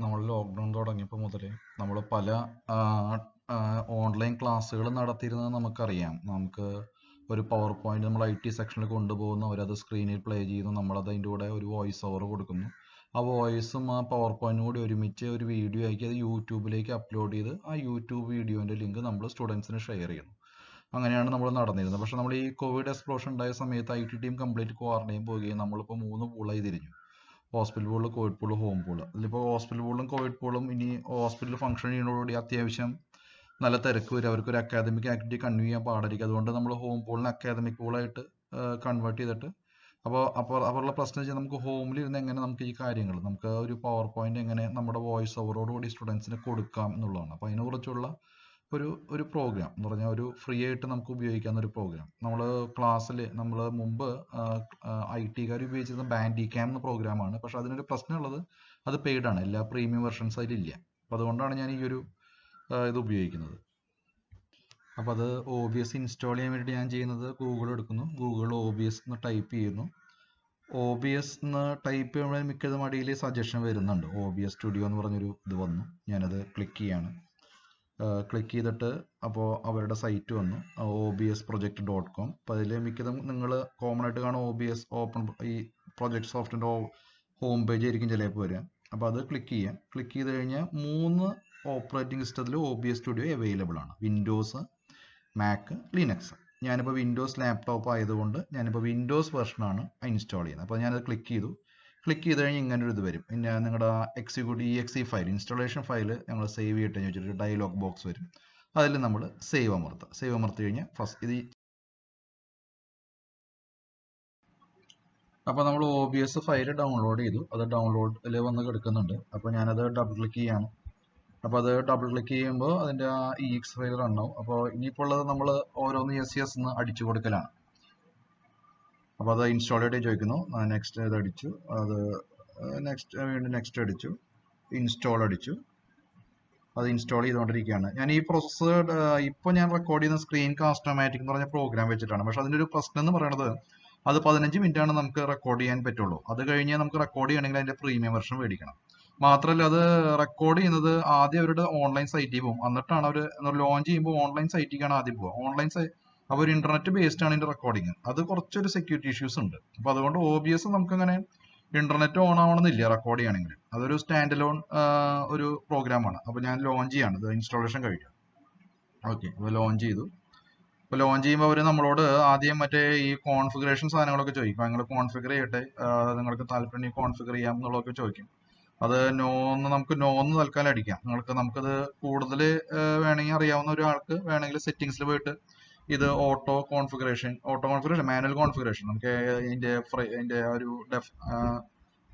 നമ്മൾ ലോക്ക്ഡൗൺ തുടങ്ങിയപ്പോൾ മുതൽ നമ്മൾ പല ഓൺലൈൻ ക്ലാസ്സുകൾ നടത്തിയിരുന്നത് നമുക്കറിയാം. നമുക്ക് ഒരു പവർ പോയിന്റ് നമ്മൾ IT സെക്ഷനിൽ കൊണ്ടുപോകുന്നു, അവരത് സ്ക്രീനിൽ പ്ലേ ചെയ്യുന്നു, നമ്മളത് അതിൻ്റെ കൂടെ ഒരു വോയിസ് ഓവർ കൊടുക്കുന്നു. ആ വോയിസും ആ പവർ പോയിന്റും കൂടി ഒരുമിച്ച് ഒരു വീഡിയോ ആക്കി അത് യൂട്യൂബിലേക്ക് അപ്ലോഡ് ചെയ്ത് ആ യൂട്യൂബ് വീഡിയോൻ്റെ ലിങ്ക് നമ്മൾ സ്റ്റുഡൻസിന് ഷെയർ ചെയ്യുന്നു. അങ്ങനെയാണ് നമ്മൾ നടന്നിരുന്നത്. പക്ഷെ നമ്മൾ ഈ കോവിഡ് എക്സ്പ്ലോഷൻ ഉണ്ടായ സമയത്ത് IT ടീം കംപ്ലീറ്റ് ക്വാറന്റൈൻ പോവുകയും നമ്മളിപ്പോൾ 3 പൂളായി തിരിഞ്ഞു. Hospital pool, Covid pool, home pool. ഇതിലിപ്പോൾ ഹോസ്പിറ്റൽ പൂളും കോവിഡ് പൂളും ഇനി ഹോസ്പിറ്റൽ ഫംഗ്ഷൻ ചെയ്യുന്നതോടുകൂടി അത്യാവശ്യം നല്ല തിരക്ക് വരും. അവർക്കൊരു അക്കാദമിക് ആക്ടിവിറ്റി കണ്ടിന്യൂ ചെയ്യാൻ പാടായിരിക്കും. അതുകൊണ്ട് നമ്മൾ ഹോം പൂളിനെ അക്കാദമിക് പൂളായിട്ട് കൺവേർട്ട് ചെയ്തിട്ട് അപ്പോഴുള്ള പ്രശ്നം വെച്ചാൽ നമുക്ക് ഹോമിൽ ഇരുന്ന് എങ്ങനെ നമുക്ക് ഈ കാര്യങ്ങൾ നമുക്ക് ഒരു പവർ പോയിന്റ് എങ്ങനെ നമ്മുടെ വോയിസ് ഓവറോടുകൂടി സ്റ്റുഡൻസിന് കൊടുക്കാം എന്നുള്ളതാണ്. അപ്പോൾ അതിനെക്കുറിച്ചുള്ള ഒരു പ്രോഗ്രാം എന്ന് പറഞ്ഞാൽ ഒരു ഫ്രീ ആയിട്ട് നമുക്ക് ഉപയോഗിക്കാവുന്ന ഒരു പ്രോഗ്രാം. നമ്മൾ ക്ലാസ്സിൽ നമ്മൾ മുമ്പ് IT-കാർ ഉപയോഗിച്ചിരുന്ന ബാൻഡി ക്യാം എന്ന പ്രോഗ്രാമാണ്. പക്ഷെ അതിനൊരു പ്രശ്നമുള്ളത് അത് പെയ്ഡാണ്, എല്ലാ പ്രീമിയം വെർഷൻസ് അതിലില്ല. അപ്പോൾ അതുകൊണ്ടാണ് ഞാൻ ഈ ഒരു ഇത് ഉപയോഗിക്കുന്നത്. അപ്പോൾ അത് OBS ഇൻസ്റ്റാൾ ചെയ്യാൻ വേണ്ടി ഞാൻ ചെയ്യുന്നത് ഗൂഗിൾ എടുക്കുന്നു, ഗൂഗിൾ OBS എന്ന് ടൈപ്പ് ചെയ്യുന്നു. OBS എന്ന് ടൈപ്പ് ചെയ്യുമ്പോൾ മിക്കതും അടിയിൽ സജഷൻ വരുന്നുണ്ട്. OBS സ്റ്റുഡിയോ എന്ന് പറഞ്ഞൊരു ഇത് വന്നു. ഞാനത് ക്ലിക്ക് ചെയ്യാണ്. ക്ലിക്ക് ചെയ്തിട്ട് അപ്പോൾ അവരുടെ സൈറ്റ് വന്നു, obsproject.com. അപ്പോൾ അതിൽ മിക്കതും നിങ്ങൾ കോമൺ ആയിട്ട് കാണും OBS ഓപ്പൺ ഈ പ്രൊജക്ട് സോഫ്റ്റിൻ്റെ ഹോം പേജ് ആയിരിക്കും ചിലപ്പോൾ വരിക. അപ്പോൾ അത് ക്ലിക്ക് ചെയ്യാം. ക്ലിക്ക് ചെയ്ത് കഴിഞ്ഞാൽ 3 ഓപ്പറേറ്റിംഗ് സിസ്റ്റത്തിൽ OBS സ്റ്റുഡിയോ അവൈലബിൾ ആണ്: വിൻഡോസ്, മാക്, ലിനക്സ്. ഞാനിപ്പോൾ വിൻഡോസ് ലാപ്ടോപ്പ് ആയതുകൊണ്ട് ഞാനിപ്പോൾ വിൻഡോസ് വെർഷനാണ് ഇൻസ്റ്റാൾ ചെയ്യുന്നത്. അപ്പോൾ ഞാനത് ക്ലിക്ക് ചെയ്തു. ക്ലിക്ക് ചെയ്ത് കഴിഞ്ഞാൽ ഇങ്ങനൊരു ഇത് വരും. പിന്നെ നിങ്ങളുടെ exe ഫയൽ, ഇൻസ്റ്റാളേഷൻ ഫയൽ ഞങ്ങൾ സേവ് ചെയ്തിട്ട് ചോദിച്ചിട്ട് ഡയലോഗ് ബോക്സ് വരും. അതിൽ നമ്മൾ സേവ് അമർത്തുക. സേവ് അമർത്തി കഴിഞ്ഞാൽ ഫസ്റ്റ് ഇത് അപ്പോൾ നമ്മൾ OBS ഫയൽ ഡൗൺലോഡ് ചെയ്തു. അത് ഡൗൺലോഡിൽ വന്ന് കിടക്കുന്നുണ്ട്. അപ്പോൾ ഞാനത് ഡബിൾ ക്ലിക്ക് ചെയ്യാണ്. അപ്പോൾ അത് ഡബിൾ ക്ലിക്ക് ചെയ്യുമ്പോൾ അതിൻ്റെ ആ EX ഫയൽ റൺ ആവും. അപ്പോൾ ഇനിയിപ്പോൾ ഉള്ളത് നമ്മൾ ഓരോന്ന് yes എന്ന് അടിച്ചു കൊടുക്കലാണ്. അപ്പോൾ അത് ഇൻസ്റ്റാൾ ചെയ്തിട്ട് ചോദിക്കുന്നു. നെക്സ്റ്റ് ഇത് അടിച്ചു, അത് വീണ്ടും നെക്സ്റ്റ് അടിച്ചു, ഇൻസ്റ്റാൾ അടിച്ചു. അത് ഇൻസ്റ്റാൾ ചെയ്തുകൊണ്ടിരിക്കുകയാണ്. ഞാൻ ഈ പ്രോസസ്സ് ഇപ്പോൾ ഞാൻ റെക്കോർഡ് ചെയ്യുന്ന സ്ക്രീൻ കാസ്റ്റമാറ്റിക് എന്ന് പറഞ്ഞ പ്രോഗ്രാം വെച്ചിട്ടാണ്. പക്ഷെ അതിൻ്റെ ഒരു പ്രശ്നം എന്ന് പറയുന്നത് അത് 15 മിനിറ്റ് ആണ് നമുക്ക് റെക്കോർഡ് ചെയ്യാൻ പറ്റുള്ളൂ. അത് കഴിഞ്ഞ് നമുക്ക് റെക്കോർഡ് ചെയ്യണമെങ്കിൽ അതിൻ്റെ പ്രീമിയം വെർഷൻ മേടിക്കണം. മാത്രമല്ല അത് റെക്കോർഡ് ചെയ്യുന്നത് ആദ്യം അവരുടെ ഓൺലൈൻ സൈറ്റിൽ പോകും, എന്നിട്ടാണ് അവർ ലോഞ്ച് ചെയ്യുമ്പോൾ ഓൺലൈൻ സൈറ്റിലേക്കാണ് ആദ്യം പോകുക. അവർ ഇന്റർനെറ്റ് ബേസ്ഡ് ആണ് ഇതിന്റെ റെക്കോർഡിങ്. അത് കുറച്ചൊരു സെക്യൂരിറ്റി ഇഷ്യൂസ് ഉണ്ട്. അപ്പോൾ അതുകൊണ്ട് OBS നമുക്ക് അങ്ങനെ ഇന്റർനെറ്റ് ഓൺ ആവണമെന്നില്ല റെക്കോർഡ് ചെയ്യണമെങ്കിൽ. അതൊരു സ്റ്റാൻഡ് അലോൺ ഒരു പ്രോഗ്രാമാണ്. അപ്പോൾ ഞാൻ ലോഞ്ച് ചെയ്യാണ്, ഇത് ഇൻസ്റ്റാളേഷൻ കഴിഞ്ഞു. ഓക്കെ, അപ്പോൾ ലോഞ്ച് ചെയ്തു. അപ്പോൾ ലോഞ്ച് ചെയ്യുമ്പോൾ അവർ നമ്മളോട് ആദ്യം മറ്റേ ഈ കോൺഫിഗറേഷൻ സാധനങ്ങളൊക്കെ ചോദിക്കും. നിങ്ങൾ കോൺഫിഗർ ചെയ്യട്ടെ, നിങ്ങൾക്ക് താല്പര്യം കോൺഫിഗർ ചെയ്യാം എന്നുള്ളതൊക്കെ ചോദിക്കും. അത് നമുക്ക് നോന്ന് തൽക്കാലം അടിക്കാം. നമുക്കത് കൂടുതൽ വേണമെങ്കിൽ അറിയാവുന്ന ഒരാൾക്ക് വേണമെങ്കിൽ സെറ്റിംഗ്സിൽ പോയിട്ട് ഇത് ഓട്ടോ കോൺഫിഗറേഷൻ, മാനുവൽ കോൺഫിഗറേഷൻ, നമുക്ക് ഇതിന്റെ ഒരു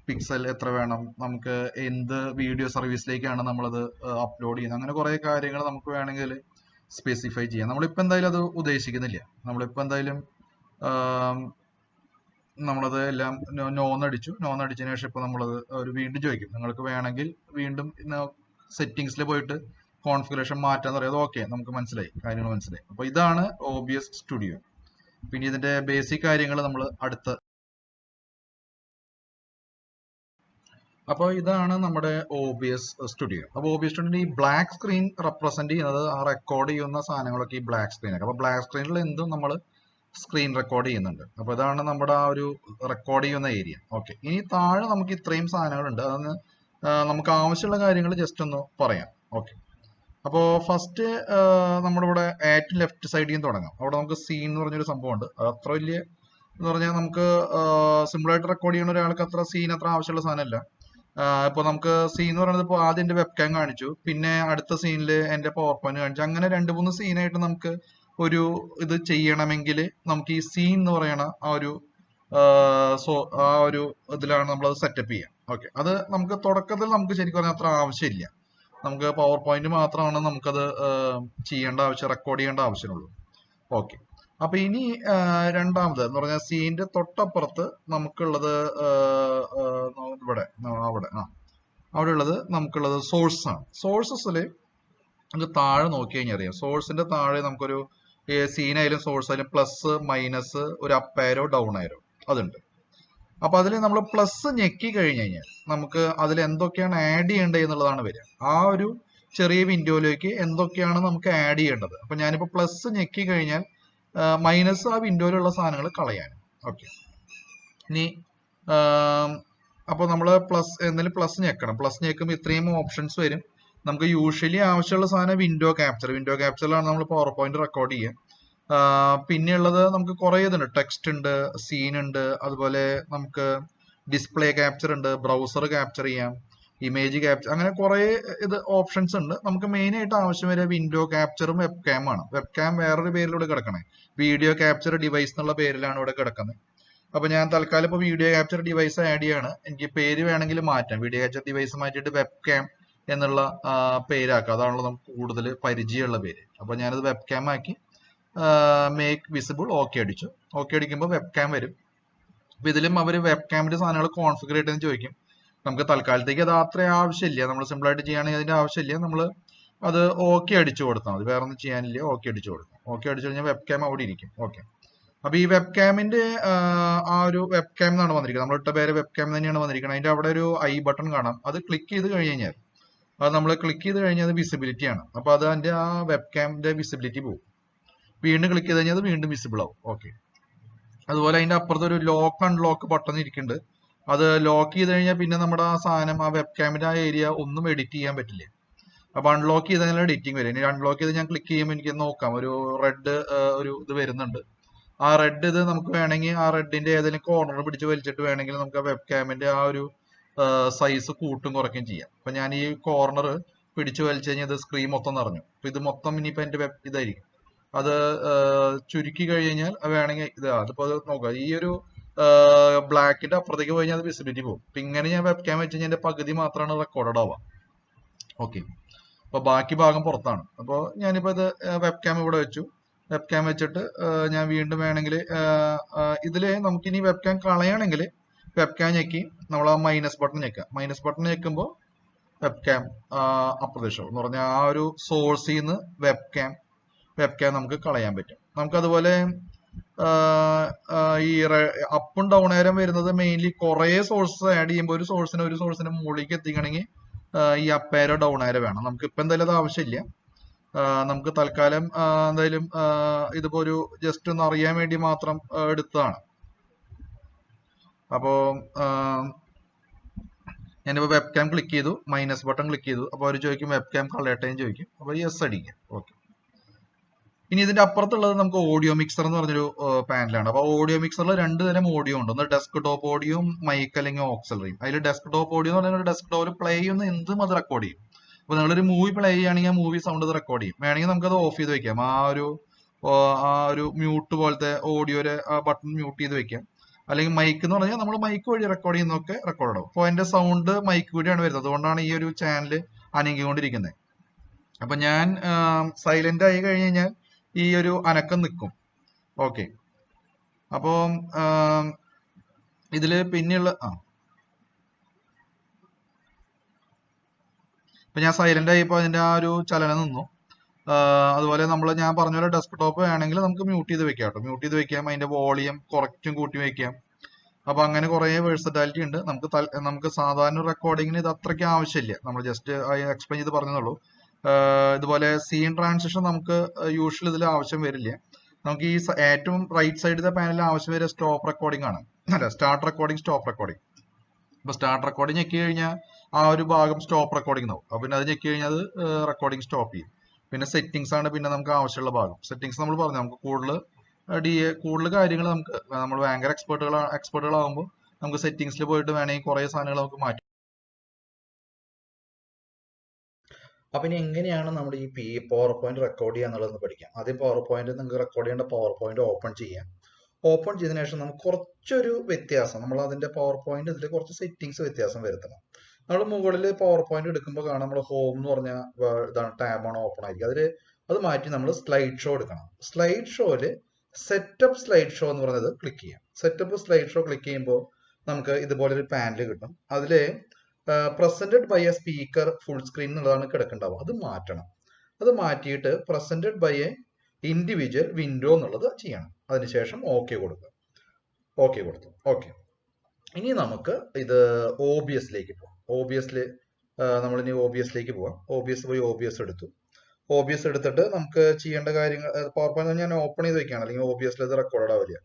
പിക്സൽ എത്ര വേണം, നമുക്ക് എന്ത് വീഡിയോ സർവീസിലേക്കാണ് നമ്മളത് അപ്ലോഡ് ചെയ്യുന്നത്, അങ്ങനെ കുറെ കാര്യങ്ങൾ നമുക്ക് വേണമെങ്കിൽ സ്പെസിഫൈ ചെയ്യാം. നമ്മളിപ്പോൾ എന്തായാലും അത് ഉദ്ദേശിക്കുന്നില്ല. നമ്മളിപ്പോൾ എന്തായാലും നമ്മളത് എല്ലാം നോന്നടിച്ചതിന് ശേഷം ഇപ്പോൾ നമ്മളത് ഒരു വീണ്ടും ചോദിക്കും. നിങ്ങൾക്ക് വേണമെങ്കിൽ വീണ്ടും സെറ്റിംഗ്സിൽ പോയിട്ട് കോൺഫിഗറേഷൻ മാറ്റാന്ന് പറയാം. ഓക്കെ, നമുക്ക് കാര്യങ്ങൾ മനസ്സിലായി. അപ്പോൾ ഇതാണ് OBS സ്റ്റുഡിയോ. പിന്നെ ഇതിന്റെ ബേസിക് കാര്യങ്ങൾ നമ്മൾ അപ്പോൾ ഇതാണ് നമ്മുടെ OBS സ്റ്റുഡിയോ. അപ്പോൾ OBS സ്റ്റുഡിയോന്റെ ഈ ബ്ലാക്ക് സ്ക്രീൻ റെപ്രസെന്റ് ചെയ്യുന്നത് ആ റെക്കോർഡ് ചെയ്യുന്ന സാധനങ്ങളൊക്കെ ഈ ബ്ലാക്ക് സ്ക്രീനൊക്കെ. അപ്പോൾ ബ്ലാക്ക് സ്ക്രീനിൽ എന്തും നമ്മൾ സ്ക്രീൻ റെക്കോർഡ് ചെയ്യുന്നുണ്ട്. അപ്പോൾ ഇതാണ് നമ്മുടെ ആ ഒരു റെക്കോർഡ് ചെയ്യുന്ന ഏരിയ. ഓക്കെ, ഇനി താഴെ നമുക്ക് ഇത്രയും സാധനങ്ങളുണ്ട്. അതൊന്ന് നമുക്ക് ആവശ്യമുള്ള കാര്യങ്ങൾ ജസ്റ്റ് ഒന്ന് പറയാം. ഓക്കെ, അപ്പോൾ ഫസ്റ്റ് നമ്മുടെ ഇവിടെ ആറ്റ് ലെഫ്റ്റ് സൈഡിൽ നിന്ന് തുടങ്ങാം. അവിടെ നമുക്ക് സീൻ എന്ന് പറഞ്ഞൊരു സംഭവമുണ്ട്. അത് അത്ര വലിയ എന്ന് പറഞ്ഞാൽ നമുക്ക് സിമ്പിളായിട്ട് റെക്കോർഡ് ചെയ്യുന്ന ഒരാൾക്ക് അത്ര ആവശ്യമുള്ള സാധനമല്ല. ഇപ്പോൾ നമുക്ക് സീൻ എന്ന് പറയുന്നത് ഇപ്പോൾ ആദ്യം എൻ്റെ വെബ് ക്യാം കാണിച്ചു, പിന്നെ അടുത്ത സീനിൽ എൻ്റെ പവർ പോയിന്റ് കാണിച്ചു. അങ്ങനെ 2-3 സീനായിട്ട് നമുക്ക് ഒരു ഇത് ചെയ്യണമെങ്കിൽ നമുക്ക് ഈ സീൻ എന്ന് പറയണ ആ ഒരു ഇതിലാണ് നമ്മളത് സെറ്റപ്പ് ചെയ്യുക. ഓക്കെ, അത് നമുക്ക് തുടക്കത്തിൽ നമുക്ക് ശരിക്കും പറഞ്ഞാൽ അത്ര ആവശ്യമില്ല. നമുക്ക് പവർ പോയിന്റ് മാത്രമാണ് നമുക്കത് റെക്കോർഡ് ചെയ്യേണ്ട ആവശ്യമുള്ളൂ. ഓക്കെ, അപ്പൊ ഇനി രണ്ടാമത് എന്ന് പറഞ്ഞാൽ സീനിന്റെ തൊട്ടപ്പുറത്ത് നമുക്കുള്ളത് അവിടെ ഉള്ളത് നമുക്കുള്ളത് സോഴ്സ് ആണ്. സോഴ്സസിൽ നമുക്ക് താഴെ നോക്കി കഴിഞ്ഞാൽ അറിയാം. സോഴ്സിന്റെ താഴെ നമുക്കൊരു സീൻ ആയാലും സോഴ്സ് ആയാലും പ്ലസ് മൈനസ് ഒരു അപ്പ് ആരോ ഡൗൺ ആരോ അതുണ്ട്. അപ്പൊ അതിൽ നമ്മൾ പ്ലസ് ഞെക്കി കഴിഞ്ഞ് കഴിഞ്ഞാൽ നമുക്ക് അതിൽ എന്തൊക്കെയാണ് ആഡ് ചെയ്യേണ്ടത് എന്നുള്ളതാണ് വരിക. ആ ഒരു ചെറിയ വിൻഡോയിലേക്ക് എന്തൊക്കെയാണ് നമുക്ക് ആഡ് ചെയ്യേണ്ടത്. അപ്പൊ ഞാനിപ്പോ പ്ലസ് ഞെക്കി കഴിഞ്ഞാൽ മൈനസ് ആ വിൻഡോയിലുള്ള സാധനങ്ങൾ കളയാനും. ഓക്കെ, ഇനി അപ്പോൾ നമ്മൾ എന്തെങ്കിലും പ്ലസ് ഞെക്കണം. പ്ലസ് ഞെക്കുമ്പോൾ ഇത്രയും ഓപ്ഷൻസ് വരും. നമുക്ക് യൂഷ്വലി ആവശ്യമുള്ള സാധനം വിൻഡോ ക്യാപ്ചറിലാണ് നമ്മൾ പവർ പോയിന്റ് റെക്കോർഡ് ചെയ്യുക. പിന്നെയുള്ളത് നമുക്ക് കുറേ ഇതുണ്ട്. ടെക്സ്റ്റ് ഉണ്ട്, സീൻ ഉണ്ട്, അതുപോലെ നമുക്ക് ഡിസ്പ്ലേ ക്യാപ്ചർ ഉണ്ട്, ബ്രൗസർ ക്യാപ്ചർ ചെയ്യാം, ഇമേജ് ക്യാപ്ചർ, അങ്ങനെ കുറേ ഓപ്ഷൻസ് ഉണ്ട്. നമുക്ക് മെയിൻ ആയിട്ട് ആവശ്യം വരെ വിൻഡോ ക്യാപ്ചറും വെബ് ക്യാം ആണ്. വെബ് ക്യാം വേറൊരു പേരിലൂടെ കിടക്കണേ, വീഡിയോ ക്യാപ്ചർ ഡിവൈസ് എന്നുള്ള പേരിലാണ് ഇവിടെ കിടക്കുന്നത്. അപ്പൊ ഞാൻ തൽക്കാലം ഇപ്പോൾ വീഡിയോ ക്യാപ്ചർ ഡിവൈസ് ആഡ് ചെയ്യാണ്. എനിക്ക് പേര് വേണമെങ്കിൽ മാറ്റാം. വീഡിയോ ക്യാപ്ചർ ഡിവൈസ് മാറ്റിയിട്ട് വെബ് ക്യാം എന്നുള്ള പേരാക്കാം. അതാണല്ലോ നമുക്ക് കൂടുതൽ പരിചയമുള്ള പേര്. അപ്പൊ ഞാനത് വെബ് ക്യാം ആക്കി മേക്ക് വിസിബിൾ ഓക്കെ അടിച്ചു. ഓക്കെ അടിക്കുമ്പോൾ വെബ് ക്യാം വരും. അപ്പൊ ഇതിലും അവർ വെബ് ക്യാമിന്റെ സാധനങ്ങൾ കോൺഫിഗർ ചെയ്തെന്ന് ചോദിക്കും. നമുക്ക് തൽക്കാലത്തേക്ക് അത് അത്ര ആവശ്യമില്ല. നമ്മൾ സിമ്പിൾ ആയിട്ട് ചെയ്യുകയാണെങ്കിൽ അതിന്റെ ആവശ്യമില്ല. നമ്മൾ അത് ഓക്കെ അടിച്ചു കൊടുത്താൽ മതി, വേറെ ഒന്നും ചെയ്യാനില്ല. ഓക്കെ അടിച്ചു കൊടുക്കും. ഓക്കെ അടിച്ചു കഴിഞ്ഞാൽ വെബ് ക്യാം അവിടെ ഇരിക്കും. ഓക്കെ, അപ്പൊ ഈ വെബ് ക്യാമിന്റെ ആ ഒരു വെബ് ക്യാം എന്നാണ് വന്നിരിക്കുന്നത്. നമ്മൾ ഇട്ട പേര് വെബ് ക്യാം തന്നെയാണ് വന്നിരിക്കുന്നത്. അതിന്റെ അവിടെ ഒരു ഐ ബട്ടൺ കാണാം. അത് ക്ലിക്ക് ചെയ്ത് കഴിഞ്ഞാൽ അത് നമ്മൾ ക്ലിക്ക് ചെയ്ത് കഴിഞ്ഞാൽ അത് വിസിബിലിറ്റി ആണ്. അപ്പൊ അത് അതിന്റെ ആ വെബ് ക്യാമിന്റെ വിസിബിലിറ്റി പോകും. വീണ്ടും ക്ലിക്ക് ചെയ്ത് കഴിഞ്ഞാൽ അത് വീണ്ടും വിസിബിൾ ആവും. ഓക്കെ, അതുപോലെ അതിന്റെ അപ്പുറത്ത് ഒരു ലോക്ക് അൺലോക്ക് ബട്ടൺ ഇരിക്കുന്നുണ്ട്. അത് ലോക്ക് ചെയ്ത് കഴിഞ്ഞാൽ പിന്നെ നമ്മുടെ ആ സാധനം, ആ വെബ് ക്യാമിന്റെ ആ ഏരിയ ഒന്നും എഡിറ്റ് ചെയ്യാൻ പറ്റില്ല. അപ്പൊ അൺലോക്ക് ചെയ്ത് കഴിഞ്ഞാൽ എഡിറ്റിംഗ് വരും. ഇനി അൺലോക്ക് ചെയ്ത് ഞാൻ ക്ലിക്ക് ചെയ്യുമ്പോൾ എനിക്ക് നോക്കാം, ഒരു റെഡ് ഒരു ഇത് വരുന്നുണ്ട്. ആ റെഡ് ഇത് നമുക്ക് വേണമെങ്കിൽ ആ റെഡിന്റെ ഏതെങ്കിലും കോർണർ പിടിച്ച് വലിച്ചിട്ട് വേണമെങ്കിൽ നമുക്ക് ആ വെബ് ക്യാമിന്റെ ആ ഒരു സൈസ് കൂട്ടും കുറയ്ക്കുകയും ചെയ്യാം. അപ്പൊ ഞാൻ ഈ കോർണർ പിടിച്ചു വലിച്ചു കഴിഞ്ഞാൽ ഇത് സ്ക്രീൻ മൊത്തം നിറഞ്ഞു. അപ്പൊ ഇത് മൊത്തം ഇനിയിപ്പോ എന്റെ വെബ് ഇതായിരിക്കും. അത് ചുരുക്കി കഴിഞ്ഞാൽ വേണമെങ്കിൽ അതിപ്പോ അത് നോക്കാം. ഈ ഒരു ബ്ലാക്കിന്റെ അപ്പുറത്തേക്ക് പോയി കഴിഞ്ഞാൽ അത് വിസിബിലിറ്റി പോകും. അപ്പൊ ഇങ്ങനെ ഞാൻ വെബ് ക്യാം വെച്ച് കഴിഞ്ഞാൽ എന്റെ പകുതി മാത്രമാണ് റെക്കോർഡഡ് ആവുക. ഓക്കെ, അപ്പൊ ബാക്കി ഭാഗം പുറത്താണ്. അപ്പോൾ ഞാനിപ്പോ ഇത് വെബ് ക്യാം ഇവിടെ വെച്ചു. വെബ് ക്യാം വെച്ചിട്ട് ഞാൻ വീണ്ടും വേണമെങ്കിൽ ഇതില് നമുക്കിനി വെബ് ക്യാം കളയണമെങ്കിൽ വെബ് ക്യാം ഞെക്കി നമ്മൾ ആ മൈനസ് ബട്ടൺ ഞെക്കുക. മൈനസ് ബട്ടൺ ഞെക്കുമ്പോൾ വെബ് ക്യാം അപ്രത്യക്ഷമാവും. എന്ന് പറഞ്ഞാൽ ആ ഒരു സോഴ്സിൽ നിന്ന് വെബ് ക്യാം നമുക്ക് കളയാൻ പറ്റും. നമുക്ക് അതുപോലെ ഈ അപ്പും ഡൗൺ നേരം വരുന്നത് മെയിൻലി കുറെ സോഴ്സസ് ആഡ് ചെയ്യുമ്പോൾ ഒരു സോഴ്സിന് മുകളിലേക്ക് എത്തിക്കണമെങ്കിൽ ഈ അപ്പ് ആരോ ഡൗൺ ആരോ വേണം. നമുക്ക് ഇപ്പൊ എന്തായാലും അത് ആവശ്യമില്ല. നമുക്ക് തൽക്കാലം എന്തായാലും ഇതിപ്പോ ഒരു ജസ്റ്റ് ഒന്ന് അറിയാൻ വേണ്ടി മാത്രം എടുത്തതാണ്. അപ്പോ ഞാനിപ്പോ വെബ് ക്യാം ക്ലിക്ക് ചെയ്തു, മൈനസ് ബട്ടൺ ക്ലിക്ക് ചെയ്തു. അപ്പൊ അവർ ചോദിക്കും വെബ് ക്യാം കളയട്ടേന്ന് ചോദിക്കും. അപ്പൊ യെസ് അടിക്കാം. ഓക്കെ, ഇനി ഇതിന്റെ അപ്പുറത്തുള്ളത് നമുക്ക് ഓഡിയോ മിക്സർ എന്ന് പറഞ്ഞൊരു പാനലാണ്. അപ്പൊ ഓഡിയോ മിക്സറിൽ രണ്ട് തരം ഓഡിയോ ഉണ്ട്. ഒന്ന് ഡെസ്ക് ടോപ്പ് ഓഡിയോയും മൈക്ക് അല്ലെങ്കിൽ ഓക്സിലറിയും. അതിൽ ഡെസ്ക് ടോപ്പ് ഓഡിയോ എന്ന് പറഞ്ഞാൽ ഡെസ്ക് ടോപ്പിൽ പ്ലേ ചെയ്യുന്ന എന്തും അത് റെക്കോർഡ് ചെയ്യും. അപ്പൊ നിങ്ങളൊരു മൂവി പ്ലേ ചെയ്യുകയാണെങ്കിൽ ആ മൂവി സൗണ്ട് റെക്കോർഡ് ചെയ്യും. വേണമെങ്കിൽ നമുക്കത് ഓഫ് ചെയ്ത് വെക്കാം. ആ ഒരു മ്യൂട്ട് പോലത്തെ ഓഡിയോയുടെ ആ ബട്ടൺ മ്യൂട്ട് ചെയ്ത് വെക്കാം. അല്ലെങ്കിൽ മൈക്ക് എന്ന് പറഞ്ഞാൽ നമ്മൾ മൈക്ക് വഴി റെക്കോർഡ് ചെയ്യുന്നതൊക്കെ റെക്കോർഡ് ആവും. അപ്പോൾ അതിന്റെ സൗണ്ട് മൈക്ക് കൂടിയാണ് വരുന്നത്. അതുകൊണ്ടാണ് ഈ ഒരു ചാനൽ അനങ്ങിക്കൊണ്ടിരിക്കുന്നത്. അപ്പൊ ഞാൻ സൈലന്റ് ആയി കഴിഞ്ഞ് കഴിഞ്ഞാൽ ഈ ഒരു അനക്കം നിൽക്കും. ഓക്കെ, അപ്പോ ഇതില് പിന്നെയുള്ള ഇപ്പൊ ഞാൻ സൈലന്റ് ആയിപ്പോ അതിന്റെ ആ ഒരു ചലനം നിന്നു. അതുപോലെ ഞാൻ പറഞ്ഞ പോലെ ഡെസ്ക്ടോപ്പ് വേണമെങ്കിൽ നമുക്ക് മ്യൂട്ട് ചെയ്ത് വെക്കാം കേട്ടോ. മ്യൂട്ട് ചെയ്ത് വെക്കാം, അതിന്റെ വോളിയം കുറച്ചും കൂട്ടി വെക്കാം. അപ്പൊ അങ്ങനെ കുറെ വേഴ്സറ്റാലിറ്റി ഉണ്ട്. നമുക്ക് സാധാരണ റെക്കോർഡിങ്ങിന് ഇത് അത്രയ്ക്ക് ആവശ്യമില്ല. നമ്മൾ ജസ്റ്റ് എക്സ്പ്ലെയിൻ ചെയ്ത് പറഞ്ഞതുള്ളൂ. ഇതുപോലെ സീൻ ട്രാൻസിഷൻ നമുക്ക് യൂഷ്വൽ ഇതിൽ ആവശ്യം വരില്ല. നമുക്ക് ഈ ഏറ്റവും റൈറ്റ് സൈഡിലെ പാനലിൽ ആവശ്യം വരെ സ്റ്റോപ്പ് റെക്കോർഡിംഗ് ആണ്. അല്ല, സ്റ്റാർട്ട് റെക്കോർഡിംഗ്, സ്റ്റോപ്പ് റെക്കോർഡിംഗ്. അപ്പൊ സ്റ്റാർട്ട് റെക്കോർഡിംഗ് ഞെക്കി കഴിഞ്ഞാൽ ആ ഒരു ഭാഗം സ്റ്റോപ്പ് റെക്കോർഡിംഗ് ആവും. അപ്പൊ പിന്നെ അത് ഞെക്കി കഴിഞ്ഞാൽ അത് റെക്കോർഡിംഗ് സ്റ്റോപ്പ് ചെയ്യും. പിന്നെ സെറ്റിംഗ്സ് ആണ് പിന്നെ നമുക്ക് ആവശ്യമുള്ള ഭാഗം. സെറ്റിംഗ്സ് നമ്മൾ പറഞ്ഞു, നമുക്ക് കൂടുതൽ കാര്യങ്ങൾ നമ്മൾ ഭയങ്കര എക്സ്പെർട്ടുകളാകുമ്പോൾ നമുക്ക് സെറ്റിംഗ്സിൽ പോയിട്ട് വേണമെങ്കിൽ കുറെ സാധനങ്ങൾ നമുക്ക് മാറ്റാം. അപ്പൊ ഇനി എങ്ങനെയാണ് നമ്മൾ ഈ പവർ പോയിന്റ് റെക്കോർഡ് ചെയ്യുക എന്നുള്ളത് പഠിക്കാം. ആദ്യം പവർ പോയിന്റ് നിങ്ങൾക്ക് റെക്കോർഡ് ചെയ്യേണ്ട പവർ പോയിന്റ് ഓപ്പൺ ചെയ്യാം. ഓപ്പൺ ചെയ്തതിനു ശേഷം നമുക്ക് കുറച്ചൊരു വ്യത്യാസം, നമ്മൾ അതിന്റെ പവർ പോയിന്റ് ഇതിൽ കുറച്ച് സെറ്റിംഗ്സ് വ്യത്യാസം വരുത്തണം. നമ്മൾ മുകളിൽ പവർ പോയിന്റ് എടുക്കുമ്പോൾ കാണാം, നമ്മൾ ഹോം എന്ന് പറഞ്ഞ ഇതാണ് ടാബാണ് ഓപ്പൺ ആയിരിക്കും. അത് മാറ്റി നമ്മൾ സ്ലൈഡ് ഷോ എടുക്കണം. സ്ലൈഡ് ഷോയില് സെറ്റപ്പ് സ്ലൈഡ് ഷോ എന്ന് പറഞ്ഞത് ക്ലിക്ക് ചെയ്യാം. സെറ്റപ്പ് സ്ലൈഡ് ഷോ ക്ലിക്ക് ചെയ്യുമ്പോൾ നമുക്ക് ഇതുപോലെ ഒരു പാനൽ കിട്ടും. അതില് presented by a speaker full screen എന്നുള്ളതാണ് കിടക്കേണ്ടാവുക. അത് മാറ്റണം. അത് മാറ്റിയിട്ട് presented by a individual window എന്നുള്ളത് ചെയ്യണം. അതിനുശേഷം ഓക്കെ കൊടുക്കുക. ഓക്കെ കൊടുത്തു. ഓക്കെ, ഇനി നമുക്ക് ഇത് OBS പോവാം. OBS നമ്മളിനി OBS പോവാം. OBS പോയി OBS എടുത്തു. OBS എടുത്തിട്ട് നമുക്ക് ചെയ്യേണ്ട കാര്യങ്ങൾ പവർ പോയിന്റ് ഞാൻ ഓപ്പൺ ചെയ്ത് വെക്കുകയാണ്, അല്ലെങ്കിൽ OBS ഇത് റെക്കോർഡ് ആവില്ല.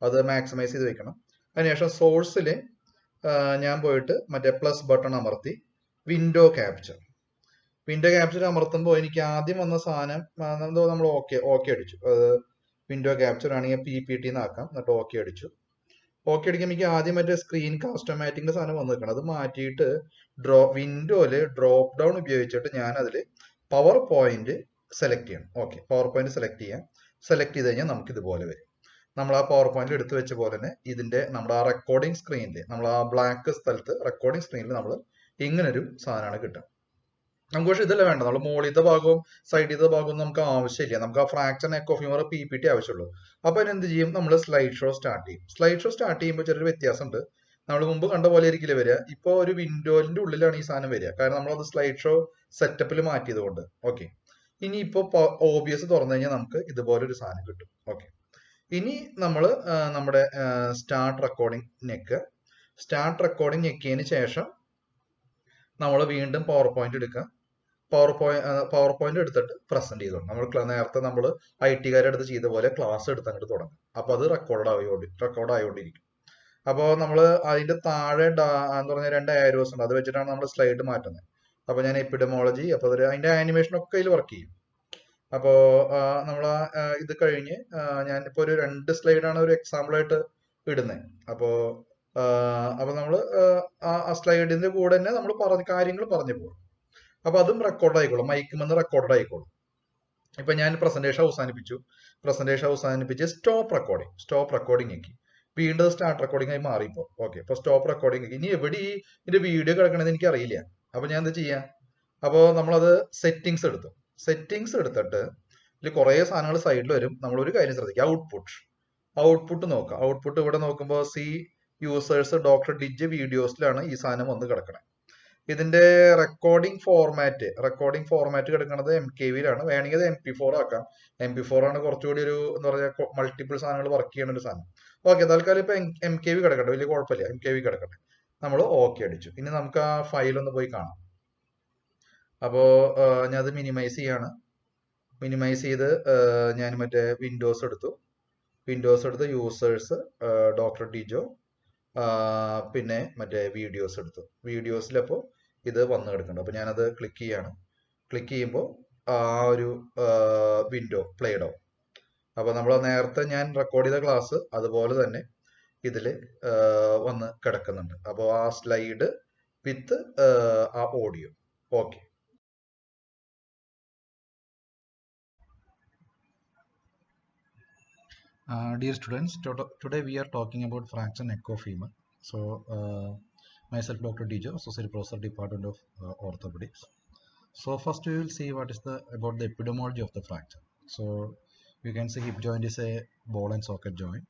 അത് മാക്സിമൈസ് ചെയ്ത് വെക്കണം. അതിനുശേഷം സോഴ്സിൽ ഞാൻ പോയിട്ട് മറ്റേ പ്ലസ് ബട്ടൺ അമർത്തി വിൻഡോ ക്യാപ്ചർ അമർത്തുമ്പോൾ എനിക്ക് ആദ്യം വന്ന സാധനം നമ്മൾ ഓക്കെ അടിച്ചു. വിൻഡോ ക്യാപ്ചർ ആണെങ്കിൽ PPT എന്നാക്കാം. എന്നിട്ട് ഓക്കെ അടിച്ചു. ഓക്കെ അടിക്കുമ്പോൾ എനിക്ക് ആദ്യം മറ്റേ സ്ക്രീൻ കാസ്റ്റമാറ്റിക്കിന്റെ സാധനം വന്ന് നിൽക്കണം. അത് മാറ്റിയിട്ട് വിൻഡോയില് ഡ്രോപ്പ് ഡൗൺ ഉപയോഗിച്ചിട്ട് ഞാൻ അതിൽ പവർ പോയിന്റ് സെലക്ട് ചെയ്യണം. ഓക്കെ, പവർ പോയിന്റ് സെലക്ട് ചെയ്യാം. സെലക്ട് ചെയ്ത് കഴിഞ്ഞാൽ നമുക്ക് ഇതുപോലെ വരും. നമ്മൾ ആ പവർ പോയിന്റിൽ എടുത്തു വെച്ച പോലെ തന്നെ ഇതിന്റെ നമ്മുടെ ആ റെക്കോർഡിംഗ് സ്ക്രീനിൽ, നമ്മൾ ആ ബ്ലാക്ക് സ്ഥലത്ത് റെക്കോർഡിംഗ് സ്ക്രീനിൽ നമ്മൾ ഇങ്ങനൊരു സാധനമാണ് കിട്ടുക. നമുക്ക് പക്ഷെ ഇതല്ല വേണ്ട, നമ്മൾ മുകളിലത്തെ ഭാഗവും സൈഡിലത്തെ ഭാഗവും നമുക്ക് ആവശ്യമില്ല. നമുക്ക് ആ fracture neck of humour PPT ആവശ്യമുള്ളൂ. അപ്പൊ അതിനെന്ത് ചെയ്യും, നമ്മൾ സ്ലൈഡ് ഷോ സ്റ്റാർട്ട് ചെയ്യും. സ്ലൈഡ് ഷോ സ്റ്റാർട്ട് ചെയ്യുമ്പോൾ ചെറിയൊരു വ്യത്യാസമുണ്ട്. നമ്മൾ മുമ്പ് കണ്ട പോലെ ആയിരിക്കില്ല വരിക. ഇപ്പോൾ ഒരു വിൻഡോയിന്റെ ഉള്ളിലാണ് ഈ സാധനം വരിക, കാരണം നമ്മളത് സ്ലൈഡ് ഷോ സെറ്റപ്പിൽ മാറ്റിയത് കൊണ്ട്. ഓക്കെ, ഇനി ഇപ്പോൾ OBS തുറന്നു കഴിഞ്ഞാൽ നമുക്ക് ഇതുപോലെ ഒരു സാധനം കിട്ടും. ഓക്കെ, ഇനി നമ്മൾ നമ്മുടെ സ്റ്റാർട്ട് റെക്കോർഡിംഗ് ഞെക്കിയതിന് ശേഷം നമ്മൾ വീണ്ടും പവർ പോയിന്റ് എടുക്കുക. പവർ പോയിന്റ് എടുത്തിട്ട് പ്രസന്റ് ചെയ്തോളും. നമ്മൾ നേരത്തെ നമ്മൾ IT-കാരുടെ അടുത്ത് ചെയ്ത പോലെ ക്ലാസ് എടുത്ത് അങ്ങോട്ട് തുടങ്ങും. അപ്പൊ അത് റെക്കോർഡ് ആയോണ്ടിരിക്കും. അപ്പോൾ നമ്മൾ അതിന്റെ താഴെ എന്ന് പറഞ്ഞാൽ 2 ആരോസ് ഉണ്ട്, അത് വെച്ചിട്ടാണ് നമ്മൾ സ്ലൈഡ് മാറ്റുന്നത്. അപ്പൊ ഞാൻ എപ്പിഡമോളജി, അപ്പൊ അതിന്റെ ആനിമേഷൻ ഒക്കെ അതിൽ വർക്ക് ചെയ്യും. അപ്പോ നമ്മൾ ഇത് കഴിഞ്ഞ് ഞാൻ ഇപ്പൊ ഒരു 2 സ്ലൈഡാണ് ഒരു എക്സാമ്പിൾ ആയിട്ട് ഇടുന്നത്. അപ്പോ നമ്മൾ ആ സ്ലൈഡിന്റെ കൂടെ തന്നെ നമ്മൾ കാര്യങ്ങൾ പറഞ്ഞു പോകും. അപ്പൊ അതും റെക്കോർഡ് ആയിക്കോളും, മൈക്കുമെന്ന് റെക്കോർഡ് ആയിക്കോളും. ഇപ്പൊ ഞാൻ പ്രസന്റേഷൻ അവസാനിപ്പിച്ച് സ്റ്റോപ്പ് റെക്കോർഡിംഗ് ആക്കി. വീണ്ടും സ്റ്റാർട്ട് റെക്കോർഡിംഗ് ആയി മാറിപ്പോ. ഓക്കെ, ഇപ്പൊ സ്റ്റോപ്പ് റെക്കോർഡിംഗ്. ഇനി എവിടെ ഇതിന്റെ വീഡിയോ കിടക്കണമെന്ന് എനിക്ക് അറിയില്ല. അപ്പൊ ഞാൻ എന്താ ചെയ്യാം, അപ്പോൾ നമ്മളത് സെറ്റിംഗ്സ് എടുത്തിട്ട് ഇതിൽ കുറെ സാധനങ്ങൾ സൈഡിൽ വരും. നമ്മൾ ഒരു കാര്യം ശ്രദ്ധിക്കുക, ഔട്ട്പുട്ട് നോക്കുക. ഔട്ട്പുട്ട് ഇവിടെ നോക്കുമ്പോൾ യൂസേഴ്സ് ഡോക്ടർ ഡിജ് വീഡിയോസിലാണ് ഈ സാധനം വന്ന് കിടക്കണേ. ഇതിന്റെ റെക്കോർഡിംഗ് ഫോർമാറ്റ് കിടക്കുന്നത് MKVയിലാണ്. വേണമെങ്കിൽ അത് MP4 ആക്കാം. MP4 ആണ് കുറച്ചുകൂടി ഒരു എന്താ പറയുക, മൾട്ടിപ്പിൾ സാധനങ്ങൾ വർക്ക് ചെയ്യുന്ന ഒരു സാധനം. ഓക്കെ, തൽക്കാലം ഇപ്പൊ MKV കിടക്കട്ടെ, വലിയ കുഴപ്പമില്ല, MKV കിടക്കട്ടെ. നമ്മൾ ഓക്കെ അടിച്ചു. ഇനി നമുക്ക് ആ ഫയൽ ഒന്ന് പോയി കാണാം. അപ്പോ ഞാൻ അത് മിനിമൈസ് ചെയ്ത് ഞാൻ മറ്റേ വിൻഡോസ് എടുത്ത് യൂസേഴ്സ് ഡോക്ടർ ഡിജോ, പിന്നെ മറ്റേ വീഡിയോസ് എടുത്തു. വീഡിയോസിലപ്പോൾ ഇത് വന്ന് കിടക്കുന്നുണ്ട്. അപ്പൊ ഞാനത് ക്ലിക്ക് ചെയ്യുമ്പോൾ ആ ഒരു വിൻഡോ പ്ലേഡ് ആവും. അപ്പൊ നമ്മൾ നേരത്തെ ഞാൻ റെക്കോർഡ് ചെയ്ത ക്ലാസ് അതുപോലെ തന്നെ ഇതിൽ വന്ന് കിടക്കുന്നുണ്ട്. അപ്പോൾ ആ സ്ലൈഡ് വിത്ത് ആ audio. Okay, dear students, today we are talking about fracture neck of femur. So myself Dr. Dijo, Associate Professor, Department of Orthopedics. So first we will see what is about the epidemiology of the fracture. So you can see hip joint is a ball and socket joint.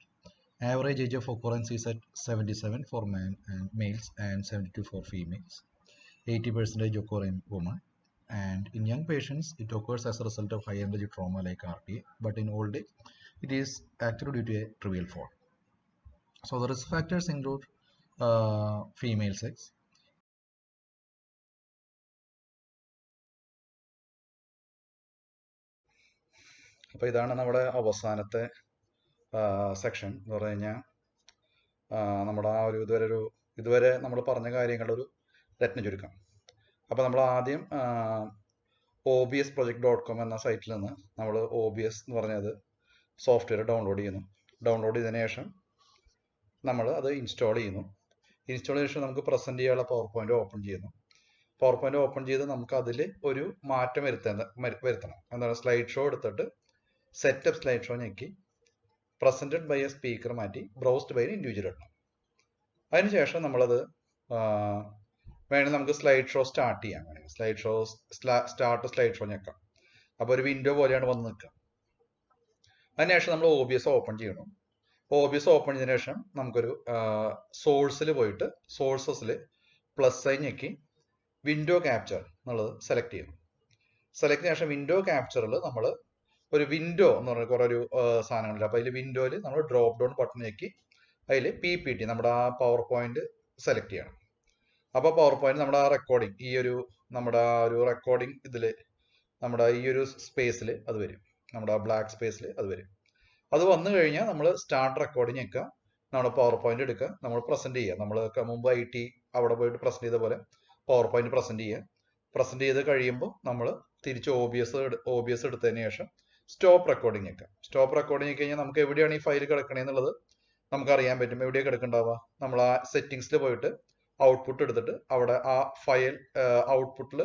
Average age of occurrence is at 77 for males and 72 for females. 80% occur in women. And in young patients, it occurs as a result of high energy trauma like RTA, but in old age, it is actually due to a trivial fall. So the risk factors include female sex. അപ്പോൾ ഇതാണ് നമ്മുടെ അവസാനത്തെ section എന്ന് പറഞ്ഞു കഴിഞ്ഞാൽ നമ്മുടെ ആ ഒരു ഇതുവരെ നമ്മൾ പറഞ്ഞ കാര്യങ്ങളുടെ ഒരു രത്ന ചുരുക്കം. അപ്പോൾ നമ്മൾ ആദ്യം obsproject.com എന്ന സൈറ്റിൽ നിന്ന് നമ്മൾ OBS എന്ന് പറഞ്ഞത് സോഫ്റ്റ്വെയർ ഡൗൺലോഡ് ചെയ്തതിനു ശേഷം നമ്മൾ അത് ഇൻസ്റ്റാൾ ചെയ്യുന്നു. ശേഷം നമുക്ക് പ്രസന്റ് ചെയ്യാനുള്ള പവർ പോയിന്റ് ഓപ്പൺ ചെയ്ത് നമുക്ക് അതിൽ ഒരു മാറ്റം വരുത്തണം. എന്താണ്, സ്ലൈഡ് ഷോ എടുത്തിട്ട് സെറ്റപ്പ് സ്ലൈഡ് ഷോ ഞെക്കി പ്രസന്റഡ് ബൈ എ സ്പീക്കർ മാറ്റി ബ്രൗസ്ഡ് ബൈ ഇൻഡിവിജ്വൽ ഇടണം. അതിനുശേഷം നമ്മളത് വേണമെങ്കിൽ നമുക്ക് സ്ലൈഡ് ഷോ സ്റ്റാർട്ട് ചെയ്യാം. വേണമെങ്കിൽ സ്റ്റാർട്ട് സ്ലൈഡ് ഷോ ഞെക്കാം. അപ്പോൾ ഒരു വിൻഡോ പോലെയാണ് വന്ന് നിൽക്കുക. അതിനുശേഷം നമ്മൾ OBS ഓപ്പൺ ചെയ്യണം. OBS ഓപ്പൺ ചെയ്തതിനു ശേഷം നമുക്കൊരു സോഴ്സിൽ പോയിട്ട് സോഴ്സസിൽ പ്ലസ് സൈൻ ഞെക്കി വിൻഡോ ക്യാപ്ചർ എന്നുള്ളത് സെലക്ട് ചെയ്യണം. സെലക്ട് ചെയ്ത ശേഷം വിൻഡോ ക്യാപ്ചറിൽ നമ്മൾ ഒരു വിൻഡോ എന്ന് പറഞ്ഞ കുറേ ഒരു സാധനങ്ങളില്ല. അപ്പോൾ അതിൽ വിൻഡോയിൽ നമ്മൾ ഡ്രോപ്പ് ഡൗൺ ബട്ടൺ ഞെക്കി അതിൽ PPT നമ്മുടെ ആ പവർ പോയിന്റ് സെലക്ട് ചെയ്യണം. അപ്പോൾ പവർ പോയിന്റ് നമ്മുടെ ആ റെക്കോർഡിംഗ് നമ്മുടെ ആ ഒരു റെക്കോർഡിംഗ് ഇതിൽ നമ്മുടെ ഈ ഒരു സ്പേസിൽ അത് വരും, നമ്മുടെ ആ ബ്ലാക്ക് സ്പേസിൽ അത് വരും. അത് വന്നു കഴിഞ്ഞാൽ നമ്മൾ സ്റ്റാർട്ട് റെക്കോർഡിംഗ് വെക്കുക, നമ്മുടെ പവർ പോയിന്റ് എടുക്കുക, നമ്മൾ പ്രസന്റ് ചെയ്യുക. നമ്മൾ മുമ്പ് IT അവിടെ പോയിട്ട് പ്രസന്റ് ചെയ്ത പോലെ പവർ പോയിന്റ് പ്രസന്റ് ചെയ്യുക. പ്രസന്റ് ചെയ്ത് കഴിയുമ്പോൾ നമ്മൾ തിരിച്ച് OBS എടുത്തതിന് ശേഷം സ്റ്റോപ്പ് റെക്കോർഡിംഗ് വെക്കുക. സ്റ്റോപ്പ് റെക്കോർഡിംഗ് കഴിഞ്ഞാൽ നമുക്ക് എവിടെയാണ് ഈ ഫയൽ കിടക്കണേന്നുള്ളത് നമുക്ക് അറിയാൻ പറ്റും. എവിടെയാണ് കിടക്കണ്ടാവുക, നമ്മൾ ആ സെറ്റിംഗ്സിൽ പോയിട്ട് ഔട്ട്പുട്ട് എടുത്തിട്ട് അവിടെ ആ ഫയൽ ഔട്ട്പുട്ടിൽ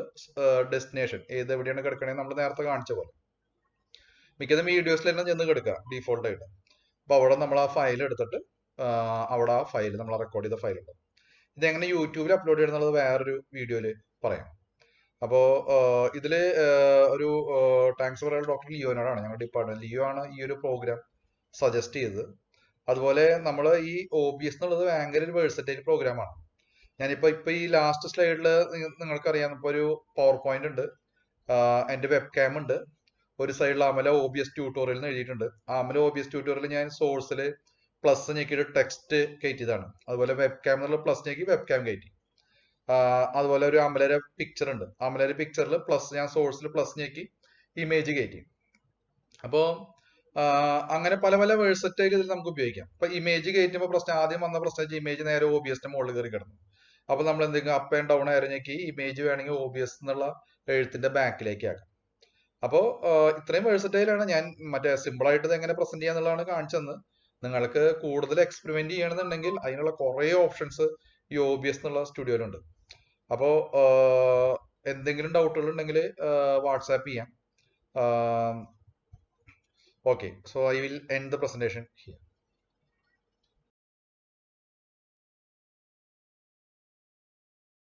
ഡെസ്റ്റിനേഷൻ എവിടെയാണ് കിടക്കണേ നമ്മൾ നേരത്തെ കാണിച്ച പോലെ മിക്കതും വീഡിയോസിലെല്ലാം ചെന്ന് കിടക്കുക ഡീഫോൾട്ട് ആയിട്ട്. അപ്പോൾ അവിടെ നമ്മൾ ആ ഫയൽ എടുത്തിട്ട് അവിടെ ആ ഫയൽ നമ്മൾ റെക്കോർഡ് ചെയ്ത ഫയൽ ഉണ്ട്. ഇതെങ്ങനെ യൂട്യൂബിൽ അപ്ലോഡ് ചെയ്യണമെന്നുള്ളത് വേറൊരു വീഡിയോയിൽ പറയാം. അപ്പോൾ ഇതിൽ ഒരു താങ്ക്സ് പറയാൻ ഡോക്ടർ ലിയോനോടാണ്, ഞങ്ങളുടെ ഡിപ്പാർട്ട്മെന്റ് ലിയോ ആണ് ഈ ഒരു പ്രോഗ്രാം സജസ്റ്റ് ചെയ്തത്. അതുപോലെ നമ്മൾ ഈ OBS എന്നുള്ളത് ഭയങ്കര ഒരു വേഴ്സറ്റൈൽ പ്രോഗ്രാമാണ്. ഇപ്പൊ ഈ ലാസ്റ്റ് സ്ലൈഡിൽ നിങ്ങൾക്കറിയാം, ഇപ്പോൾ ഒരു പവർ പോയിന്റ് ഉണ്ട്, എൻ്റെ വെബ് ക്യാം ഉണ്ട്, ഒരു സൈഡിൽ അമല OBS ട്യൂട്ടോറിയൽ എന്ന് എഴുതിയിട്ടുണ്ട്. അമല OBS ട്യൂട്ടോറിയൽ ഞാൻ സോഴ്സിൽ പ്ലസ് ഞെക്കിയിട്ട് ടെക്സ്റ്റ് കയറ്റിയതാണ്. അതുപോലെ വെബ് ക്യാം എന്നുള്ള പ്ലസ് ഞെക്കി വെബ് ക്യാം കയറ്റി. അതുപോലെ ഒരു അമലര പിക്ചർ ഉണ്ട്, അമലര പിക്ചറിൽ പ്ലസ് ഞാൻ സോഴ്സിൽ പ്ലസ് ഞെക്കി ഇമേജ് കയറ്റി. അപ്പോൾ അങ്ങനെ പല പല വേഴ്സറ്റൈൽ ഇതിൽ നമുക്ക് ഉപയോഗിക്കാം. ഇപ്പൊ ഇമേജ് കയറ്റുമ്പോൾ പ്രശ്നം, ആദ്യം വന്ന പ്രശ്നം ഇമേജ് നേരെ OBSന്റെ മുകളിൽ കയറി കിടന്നു. അപ്പൊ നമ്മൾ എന്തെങ്കിലും അപ്പ് ആൻഡ് ഡൗൺ ആയിരുന്നെങ്കിൽ ഇമേജ് വേണമെങ്കിൽ OBS എന്നുള്ള എഴുത്തിന്റെ ബാക്കിലേക്ക് ആക്കാം. അപ്പോൾ ഇത്രയും വേഴ്സറ്റൈലാണ്. ഞാൻ മറ്റേ സിമ്പിൾ ആയിട്ട് ഇത് എങ്ങനെ പ്രസന്റ് ചെയ്യാന്നുള്ളതാണ് കാണിച്ചത്. നിങ്ങൾക്ക് കൂടുതൽ എക്സ്പെരിമെന്റ് ചെയ്യണമെന്നുണ്ടെങ്കിൽ അതിനുള്ള കുറെ ഓപ്ഷൻസ് ഈ OBS എന്നുള്ള സ്റ്റുഡിയോയിലുണ്ട്. അപ്പോൾ എന്തെങ്കിലും ഡൗട്ടുകൾ ഉണ്ടെങ്കിൽ വാട്സാപ്പ് ചെയ്യാം. Okay, so I will end the presentation here.